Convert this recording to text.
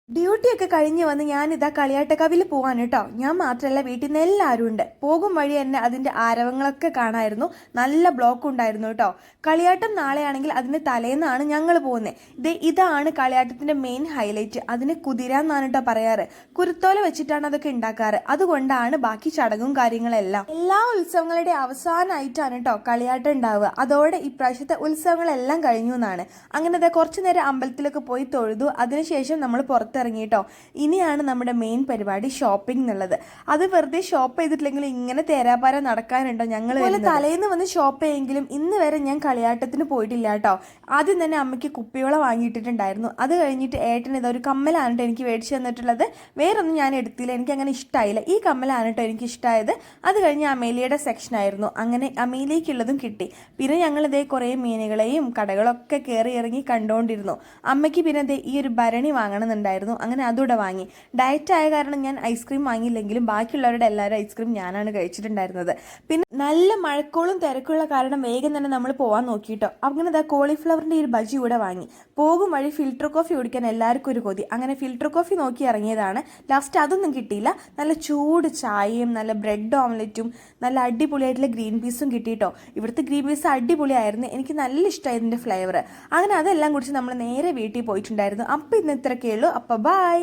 ഡ്യൂട്ടിയൊക്കെ കഴിഞ്ഞ് വന്ന് ഞാനിതാ കളിയാട്ടക്കവിൽ പോവാണ് കേട്ടോ. ഞാൻ മാത്രമല്ല, വീട്ടിൽ നിന്ന് എല്ലാവരും ഉണ്ട്. പോകും വഴി തന്നെ അതിൻ്റെ ആരവങ്ങളൊക്കെ കാണായിരുന്നു. നല്ല ബ്ലോക്ക് ഉണ്ടായിരുന്നു കേട്ടോ. കളിയാട്ടം നാളെയാണെങ്കിൽ അതിൻ്റെ തലേന്നാണ് ഞങ്ങൾ പോകുന്നത്. ഇതാണ് കളിയാട്ടത്തിൻ്റെ മെയിൻ ഹൈലൈറ്റ്. അതിന് കുതിര എന്നാണ് കേട്ടോ പറയാറ്. കുരുത്തോല വെച്ചിട്ടാണ് അതൊക്കെ ഉണ്ടാക്കാറ്. അതുകൊണ്ടാണ് ബാക്കി ചടങ്ങും കാര്യങ്ങളെല്ലാം. എല്ലാ ഉത്സവങ്ങളുടെ അവസാനമായിട്ടാണ് കേട്ടോ കളിയാട്ടം ഉണ്ടാവുക. അതോടെ ഇപ്രാവശ്യത്തെ ഉത്സവങ്ങളെല്ലാം കഴിഞ്ഞു എന്നാണ്. അങ്ങനെ കുറച്ചു നേരം അമ്പലത്തിലൊക്കെ പോയി തൊഴുതു. അതിനുശേഷം നമ്മൾ പുറത്തിറങ്ങിട്ടോ. ഇനിയാണ് നമ്മുടെ മെയിൻ പരിപാടി, ഷോപ്പിംഗ് എന്നുള്ളത്. അത് വെറുതെ ഷോപ്പ് ചെയ്തിട്ടില്ലെങ്കിൽ ഇങ്ങനെ തേരാപ്പാര നടക്കാനുണ്ടോ? ഞങ്ങൾ തലേന്ന് വന്ന് ഷോപ്പ് ചെയ്യെങ്കിലും ഇന്ന് വരെ ഞാൻ കളിയാട്ടത്തിന് പോയിട്ടില്ല കേട്ടോ. ആദ്യം തന്നെ അമ്മയ്ക്ക് കുപ്പിയോളം വാങ്ങിയിട്ടിട്ടുണ്ടായിരുന്നു. അത് കഴിഞ്ഞിട്ട് ഏട്ടൻ ഇതൊരു കമ്മലാണ് കേട്ടോ എനിക്ക് മേടിച്ചു തന്നിട്ടുള്ളത്. വേറൊന്നും ഞാൻ എടുത്തില്ല, എനിക്ക് അങ്ങനെ ഇഷ്ടമായില്ല. ഈ കമ്മലാണ് കേട്ടോ എനിക്ക് ഇഷ്ടമായത്. അത് കഴിഞ്ഞ് അമേലിയയുടെ സെക്ഷനായിരുന്നു. അങ്ങനെ അമേലിയക്കുള്ളതും കിട്ടി. പിന്നെ ഞങ്ങളിതേ കുറേ മീനുകളെയും കടകളൊക്കെ കയറി ഇറങ്ങി കണ്ടുകൊണ്ടിരുന്നു. അമ്മയ്ക്ക് പിന്നെ ഈ ഒരു ഭരണി വാങ്ങണമെന്നുണ്ടായിരുന്നു. അങ്ങനെ അതുകൂടെ വാങ്ങി. ഡയറ്റ് ആയ കാരണം ഞാൻ ഐസ്ക്രീം വാങ്ങിയില്ലെങ്കിലും ബാക്കിയുള്ളവരുടെ എല്ലാവരും ഐസ്ക്രീം ഞാനാണ് കഴിച്ചിട്ടുണ്ടായിരുന്നത്. പിന്നെ നല്ല മഴക്കോളും തിരക്കുള്ള കാരണം വേഗം തന്നെ നമ്മൾ പോകാൻ നോക്കിയിട്ടോ. അങ്ങനെ കോളിഫ്ലവറിൻ്റെ ഒരു ബജി കൂടെ വാങ്ങി. പോകും വഴി ഫിൽറ്റർ കോഫി കുടിക്കാൻ എല്ലാവർക്കും ഒരു കൊതി. അങ്ങനെ ഫിൽറ്റർ കോഫി നോക്കി ഇറങ്ങിയതാണ്. ലാസ്റ്റ് അതൊന്നും കിട്ടിയില്ല. നല്ല ചൂട് ചായയും നല്ല ബ്രെഡ് ഓംലെറ്റും നല്ല അടിപൊളിയായിട്ടുള്ള ഗ്രീൻ പീസും കിട്ടിയിട്ടോ. ഇവിടുത്തെ ഗ്രീൻ പീസ് അടിപൊളിയായിരുന്നു. എനിക്ക് നല്ല ഇഷ്ടമായി ഇതിൻ്റെ ഫ്ലേവർ. അങ്ങനെ അതെല്ലാം കുടിച്ച് നമ്മൾ നേരെ വീട്ടിൽ പോയിട്ടുണ്ടായിരുന്നു. അപ്പം ഇന്ന് ഇത്രയൊക്കെ ഉള്ളൂ. അപ്പം ബൈ.